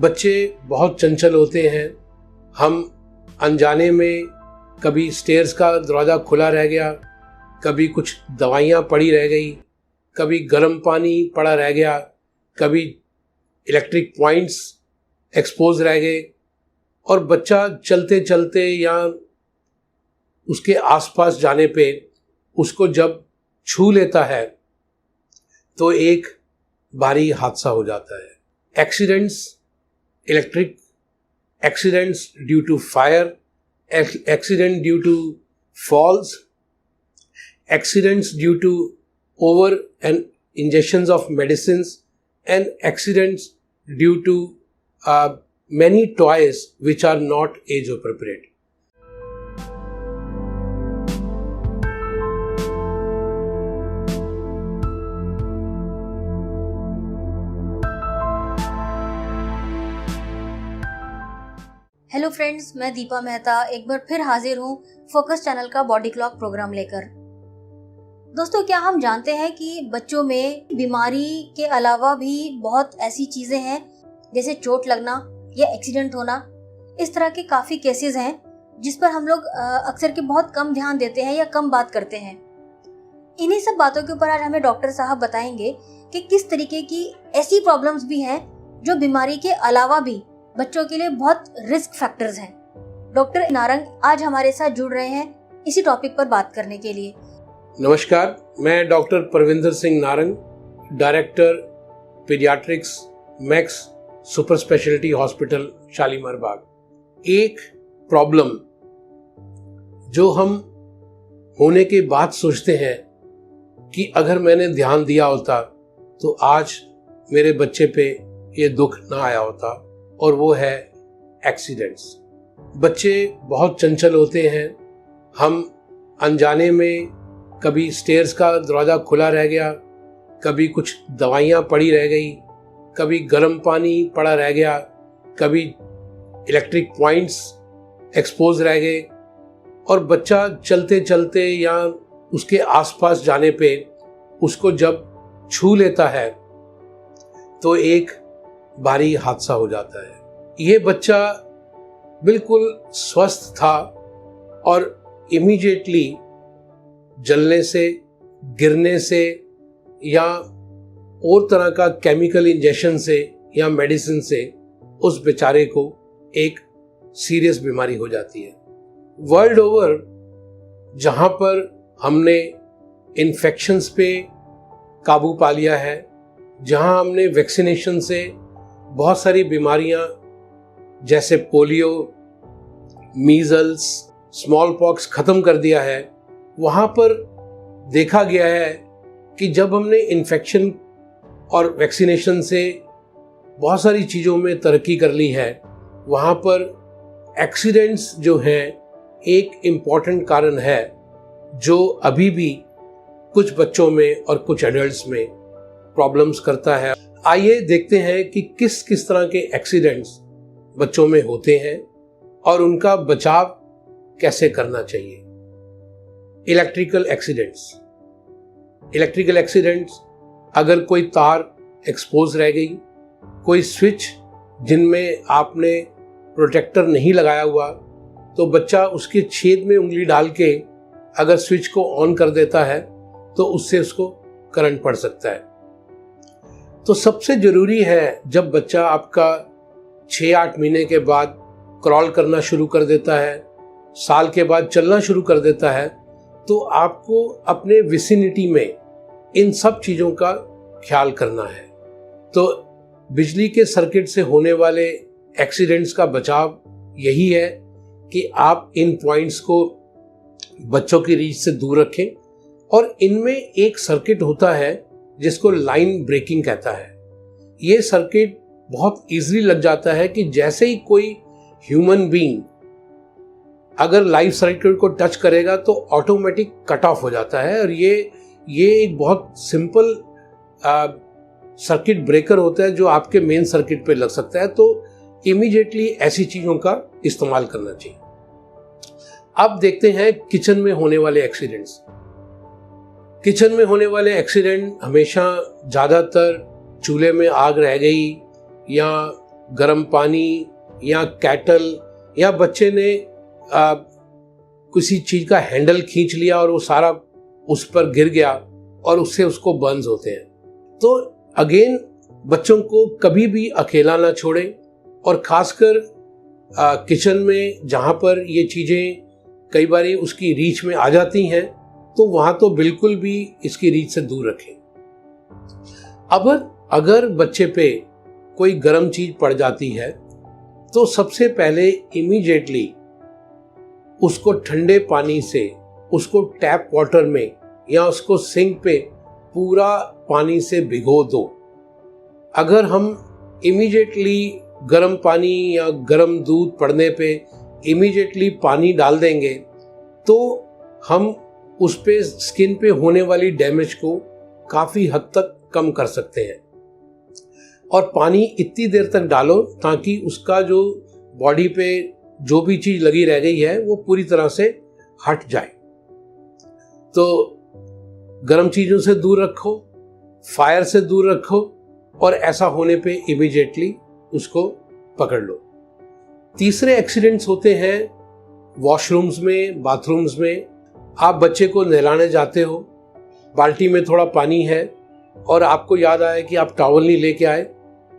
बच्चे बहुत चंचल होते हैं। हम अनजाने में कभी स्टेयर्स का दरवाज़ा खुला रह गया, कभी कुछ दवाइयाँ पड़ी रह गई, कभी गर्म पानी पड़ा रह गया, कभी इलेक्ट्रिक पॉइंट्स एक्सपोज रह गए, और बच्चा चलते चलते या उसके आसपास जाने पे उसको जब छू लेता है तो एक भारी हादसा हो जाता है। Accidents, electric accidents due to fire, accident due to falls, accidents due to over and injections of medicines, and accidents due to many toys which are not age appropriate. Hello friends, मैं दीपा मेहता एक बार फिर हाजिर हूँ focus channel का body clock programme लेकर। दोस्तों, क्या हम जानते हैं कि बच्चों में बीमारी के अलावा भी बहुत ऐसी चीजें हैं जैसे चोट लगना या एक्सीडेंट होना। इस तरह के काफी केसेस हैं जिस पर हम लोग अक्सर के बहुत कम ध्यान देते हैं या कम बात करते हैं। इन्हीं सब बातों के ऊपर आज हमें डॉक्टर साहब बताएंगे कि किस तरीके की ऐसी प्रॉब्लम्स भी हैं जो बीमारी के अलावा भी बच्चों के लिए बहुत रिस्क फैक्टर्स हैं। डॉक्टर नारंग आज हमारे साथ जुड़ रहे हैं इसी टॉपिक पर बात करने के लिए। नमस्कार, मैं doctor Parvinder Singh Narang, director pediatrics Max super speciality hospital Shalimar Bagh. एक प्रॉब्लम जो हम होने के बाद सोचते हैं कि अगर मैंने ध्यान दिया होता तो आज मेरे बच्चे पे ये दुख ना आया होता, और वो है एक्सीडेंट्स। बच्चे बहुत चंचल होते हैं। हम अनजाने में कभी स्टेयर्स का दरवाज़ा खुला रह गया, कभी कुछ दवाइयाँ पड़ी रह गई, कभी गर्म पानी पड़ा रह गया, कभी इलेक्ट्रिक पॉइंट्स एक्सपोज रह गए, और बच्चा चलते चलते या उसके आसपास जाने पे उसको जब छू लेता है तो एक भारी हादसा हो जाता है। ये बच्चा बिल्कुल स्वस्थ था और इमीडिएटली जलने से, गिरने से या और तरह का केमिकल इंजेक्शन से या मेडिसिन से उस बेचारे को एक सीरियस बीमारी हो जाती है। वर्ल्ड ओवर जहां पर हमने इन्फेक्शंस पे काबू पा लिया है, जहां हमने वैक्सीनेशन से बहुत सारी बीमारियां जैसे पोलियो, मीजल्स, स्मॉल पॉक्स खत्म कर दिया है, वहां पर देखा गया है कि जब हमने इन्फेक्शन और वैक्सीनेशन से बहुत सारी चीज़ों में तरक्की कर ली है, वहां पर एक्सीडेंट्स जो हैं एक इम्पॉर्टेंट कारण है जो अभी भी कुछ बच्चों में और कुछ एडल्ट्स में प्रॉब्लम्स करता है। आइए देखते हैं कि किस किस तरह के एक्सीडेंट्स बच्चों में होते हैं और उनका बचाव कैसे करना चाहिए। इलेक्ट्रिकल एक्सीडेंट्स, अगर कोई तार एक्सपोज रह गई, कोई स्विच जिनमें आपने प्रोटेक्टर नहीं लगाया हुआ, तो बच्चा उसके छेद में उंगली डाल के अगर स्विच को ऑन कर देता है तो उससे उसको करंट पड़ सकता है। तो सबसे जरूरी है, जब बच्चा आपका 6-8 महीने के बाद क्रॉल करना शुरू कर देता है, साल के बाद चलना शुरू कर देता है, तो आपको अपने विसिनिटी में इन सब चीज़ों का ख्याल करना है। तो बिजली के सर्किट से होने वाले एक्सीडेंट्स का बचाव यही है कि आप इन पॉइंट्स को बच्चों की रीच से दूर रखें, और इनमें एक सर्किट होता है जिसको लाइन ब्रेकिंग कहता है। ये सर्किट बहुत इजीली लग जाता है कि जैसे ही कोई ह्यूमन बीइंग अगर लाइफ सर्किट को टच करेगा तो ऑटोमेटिक कट ऑफ हो जाता है, और ये एक बहुत सिंपल सर्किट ब्रेकर होता है जो आपके मेन सर्किट पे लग सकता है। तो इमीडिएटली ऐसी चीज़ों का इस्तेमाल करना चाहिए। अब देखते हैं किचन में होने वाले एक्सीडेंट्स। किचन में होने वाले एक्सीडेंट हमेशा ज़्यादातर चूल्हे में आग रह गई या गर्म पानी या कैटल, या बच्चे ने किसी चीज का हैंडल खींच लिया और वो सारा उस पर गिर गया और उससे उसको बर्न्स होते हैं। तो अगेन बच्चों को कभी भी अकेला ना छोड़ें, और खासकर किचन में जहाँ पर ये चीज़ें कई बार उसकी रीच में आ जाती हैं, तो वहाँ तो बिल्कुल भी इसकी रीच से दूर रखें। अब अगर बच्चे पे कोई गर्म चीज़ पड़ जाती है तो सबसे पहले इमीडिएटली उसको ठंडे पानी से, उसको टैप वाटर में या उसको सिंक पे पूरा पानी से भिगो दो। अगर हम इमीडिएटली गर्म पानी या गर्म दूध पड़ने पे इमीडिएटली पानी डाल देंगे तो हम उस पे स्किन पे होने वाली डैमेज को काफ़ी हद तक कम कर सकते हैं। और पानी इतनी देर तक डालो ताकि उसका जो बॉडी पे जो भी चीज़ लगी रह गई है वो पूरी तरह से हट जाए। तो गर्म चीज़ों से दूर रखो, फायर से दूर रखो, और ऐसा होने पे इमीडिएटली उसको पकड़ लो। तीसरे एक्सीडेंट्स होते हैं वॉशरूम्स में, बाथरूम्स में। आप बच्चे को नहलाने जाते हो, बाल्टी में थोड़ा पानी है और आपको याद आया कि आप टॉवल नहीं लेके आए,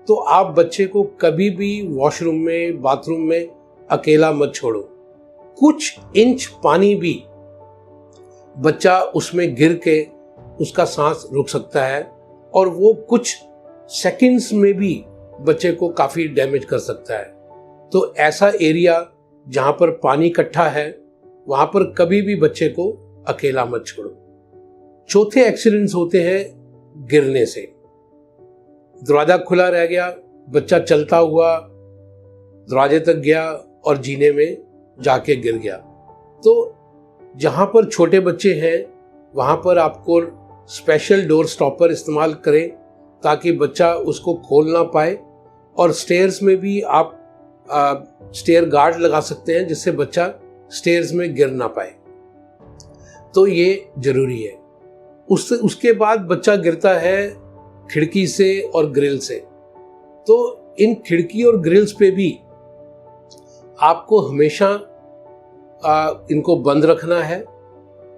तो आप बच्चे को कभी भी वॉशरूम में, बाथरूम में अकेला मत छोड़ो। कुछ इंच पानी भी बच्चा उसमें गिर के उसका सांस रुक सकता है और वो कुछ सेकंड्स में भी बच्चे को काफ़ी डैमेज कर सकता है। तो ऐसा एरिया जहाँ पर पानी इकट्ठा है वहाँ पर कभी भी बच्चे को अकेला मत छोड़ो। चौथे एक्सीडेंट्स होते हैं गिरने से। दरवाज़ा खुला रह गया, बच्चा चलता हुआ दरवाजे तक गया और जीने में जाके गिर गया। तो जहाँ पर छोटे बच्चे हैं वहाँ पर आपको स्पेशल डोर स्टॉपर इस्तेमाल करें ताकि बच्चा उसको खोल ना पाए। और स्टेयर्स में भी आप स्टेयर गार्ड लगा सकते हैं जिससे बच्चा स्टेयर्स में गिर ना पाए। तो ये जरूरी है। उसके बाद बच्चा गिरता है खिड़की से और ग्रिल से। तो इन खिड़की और ग्रिल्स पे भी आपको हमेशा इनको बंद रखना है।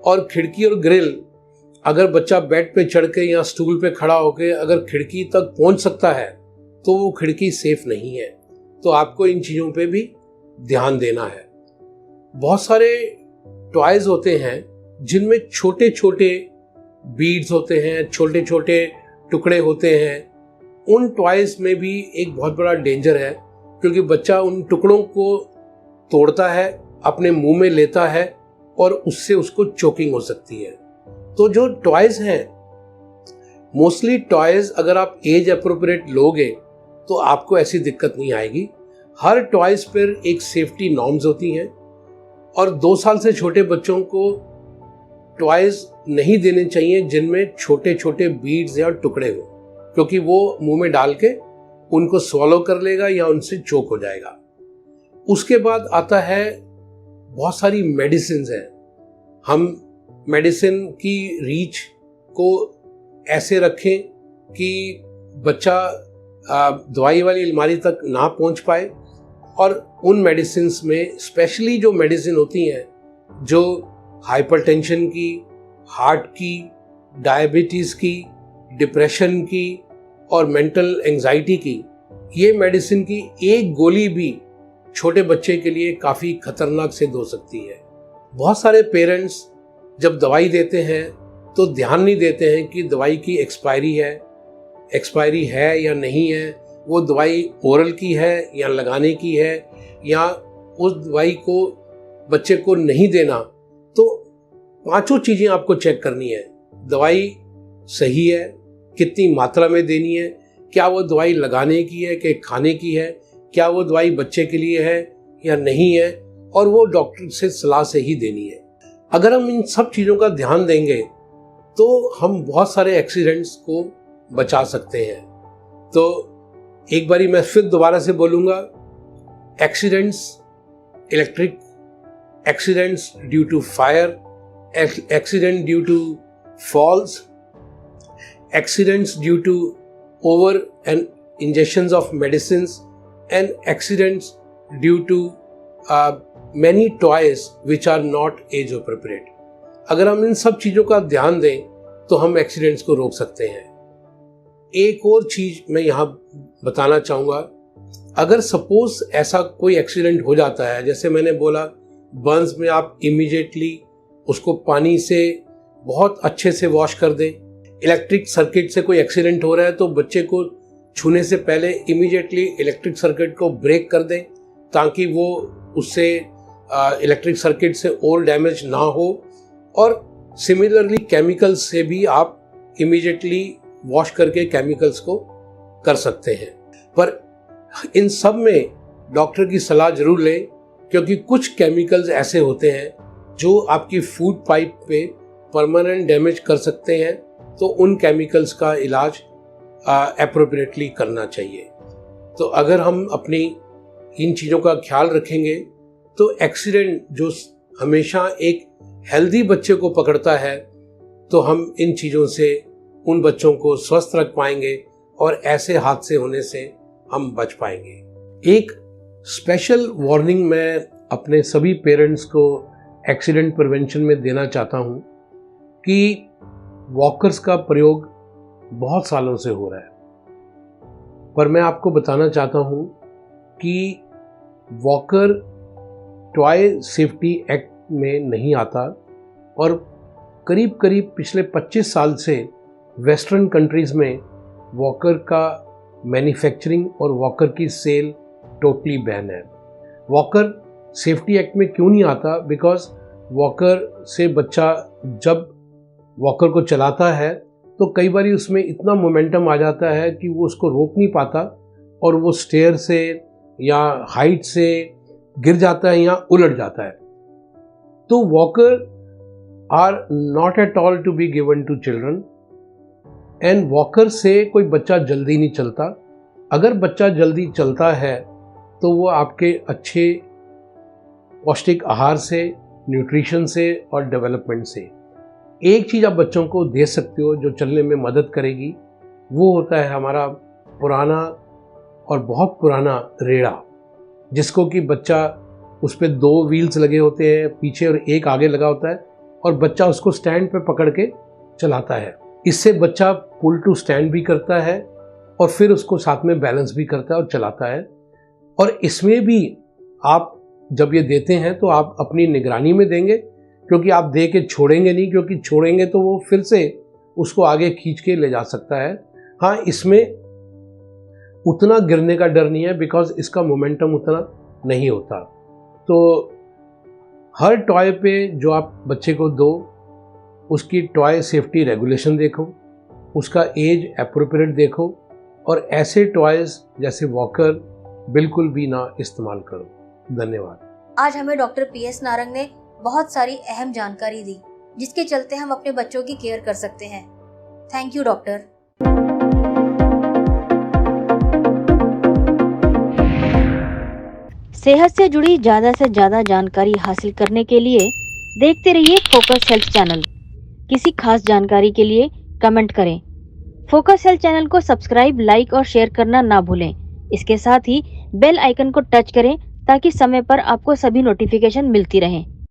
और खिड़की और ग्रिल, अगर बच्चा बेड पे चढ़ के या स्टूल पे खड़ा होकर अगर खिड़की तक पहुंच सकता है तो वो खिड़की सेफ नहीं है। तो आपको इन चीज़ों पे भी ध्यान देना है। बहुत सारे टॉयज होते हैं जिनमें छोटे छोटे बीड्स होते हैं, छोटे छोटे टुकड़े होते हैं। उन टॉयज में भी एक बहुत बड़ा डेंजर है क्योंकि बच्चा उन टुकड़ों को तोड़ता है, अपने मुंह में लेता है और उससे उसको चोकिंग हो सकती है। तो जो टॉयज हैं, मोस्टली टॉयज अगर आप एज अप्रोप्रिएट लोगे तो आपको ऐसी दिक्कत नहीं आएगी। हर टॉयज पर एक सेफ्टी नॉर्म्स होती हैं और 2 साल से छोटे बच्चों को टॉयज नहीं देने चाहिए जिनमें छोटे छोटे बीड्स या टुकड़े हो, क्योंकि वो मुंह में डाल के उनको स्वॉलो कर लेगा या उनसे चोक हो जाएगा। उसके बाद आता है बहुत सारी मेडिसिन हैं। हम मेडिसिन की रीच को ऐसे रखें कि बच्चा दवाई वाली अलमारी तक ना पहुंच पाए। और उन मेडिसिन में स्पेशली जो मेडिसिन होती हैं जो हाइपरटेंशन की, हार्ट की, डायबिटीज़ की, डिप्रेशन की और मेंटल एंजाइटी की, ये मेडिसिन की एक गोली भी छोटे बच्चे के लिए काफ़ी खतरनाक सिद्ध हो सकती है। बहुत सारे पेरेंट्स जब दवाई देते हैं तो ध्यान नहीं देते हैं कि दवाई की एक्सपायरी है या नहीं है, वो दवाई ओरल की है या लगाने की है, या उस दवाई को बच्चे को नहीं देना। तो 5 चीज़ें आपको चेक करनी है। दवाई सही है, कितनी मात्रा में देनी है, क्या वो दवाई लगाने की है कि खाने की है, क्या वो दवाई बच्चे के लिए है या नहीं है, और वो डॉक्टर से सलाह से ही देनी है। अगर हम इन सब चीज़ों का ध्यान देंगे तो हम बहुत सारे एक्सीडेंट्स को बचा सकते हैं। तो एक बारी मैं फिर दोबारा से बोलूँगा, accidents, electric accidents due to fire, accident due to falls, accidents due to over and injections of medicines and accidents due to many toys which are not age appropriate. अगर हम इन सब चीज़ों का ध्यान दें तो हम एक्सीडेंट्स को रोक सकते हैं। एक और चीज़ मैं यहाँ बताना चाहूँगा, अगर सपोज ऐसा कोई एक्सीडेंट हो जाता है, जैसे मैंने बोला बर्न्स में आप इमीडिएटली उसको पानी से बहुत अच्छे से वॉश कर दें। इलेक्ट्रिक सर्किट से कोई एक्सीडेंट हो रहा है तो बच्चे को छूने से पहले इमीडिएटली इलेक्ट्रिक सर्किट को ब्रेक कर दें ताकि वो उससे इलेक्ट्रिक सर्किट से और डैमेज ना हो। और सिमिलरली केमिकल्स से भी आप इमीडिएटली वॉश करके केमिकल्स को कर सकते हैं। पर इन सब में डॉक्टर की सलाह जरूर लें, क्योंकि कुछ केमिकल्स ऐसे होते हैं जो आपकी फूड पाइप पे परमानेंट डैमेज कर सकते हैं, तो उन केमिकल्स का इलाज एप्रोप्रिएटली करना चाहिए। तो अगर हम अपनी इन चीज़ों का ख्याल रखेंगे तो एक्सीडेंट जो हमेशा एक हेल्दी बच्चे को पकड़ता है, तो हम इन चीज़ों से उन बच्चों को स्वस्थ रख पाएंगे और ऐसे हादसे होने से हम बच पाएंगे। एक स्पेशल वार्निंग मैं अपने सभी पेरेंट्स को एक्सीडेंट प्रिवेंशन में देना चाहता हूँ कि वॉकर्स का प्रयोग बहुत सालों से हो रहा है, पर मैं आपको बताना चाहता हूँ कि वॉकर टॉय सेफ्टी एक्ट में नहीं आता और करीब करीब पिछले 25 साल से वेस्टर्न कंट्रीज़ में वॉकर का मैन्युफैक्चरिंग और वॉकर की सेल टोटली बैन है। वॉकर सेफ्टी एक्ट में क्यों नहीं आता? बिकॉज वॉकर से बच्चा जब वॉकर को चलाता है तो कई बार उसमें इतना मोमेंटम आ जाता है कि वो उसको रोक नहीं पाता और वो स्टेयर से या हाइट से गिर जाता है या उलट जाता है। तो walker are not at all to be given to children, and walker से कोई बच्चा जल्दी नहीं चलता। अगर बच्चा जल्दी चलता है तो वो आपके अच्छे पौष्टिक आहार से, न्यूट्रिशन से और डेवलपमेंट से। एक चीज़ आप बच्चों को दे सकते हो जो चलने में मदद करेगी, वो होता है हमारा पुराना और बहुत पुराना रेड़ा, जिसको कि बच्चा उस पर 2 व्हील्स लगे होते हैं पीछे और एक आगे लगा होता है और बच्चा उसको स्टैंड पे पकड़ के चलाता है। इससे बच्चा पुल टू स्टैंड भी करता है और फिर उसको साथ में बैलेंस भी करता है और चलाता है। और इसमें भी आप जब ये देते हैं तो आप अपनी निगरानी में देंगे, क्योंकि आप दे के छोड़ेंगे नहीं, क्योंकि छोड़ेंगे तो वो फिर से उसको आगे खींच के ले जा सकता है। हाँ, इसमें उतना गिरने का डर नहीं है बिकॉज इसका मोमेंटम उतना नहीं होता। तो हर टॉय पे जो आप बच्चे को दो उसकी टॉय सेफ्टी रेगुलेशन देखो, उसका एज एप्रोप्रिएट देखो और ऐसे टॉयज जैसे वॉकर बिल्कुल भी ना इस्तेमाल करो। धन्यवाद। आज हमें डॉक्टर PS नारंग ने बहुत सारी अहम जानकारी दी, जिसके चलते हम अपने बच्चों की केयर कर सकते हैं। Thank you doctor. सेहत से जुड़ी ज्यादा से ज्यादा जानकारी हासिल करने के लिए देखते रहिए फोकस हेल्थ चैनल। किसी खास जानकारी के लिए कमेंट करें। फोकस हेल्थ चैनल को सब्सक्राइब, लाइक और शेयर करना ना भूलें। इसके साथ ही बेल आइकन को टच करें ताकि समय पर आपको सभी नोटिफिकेशन मिलती रहें।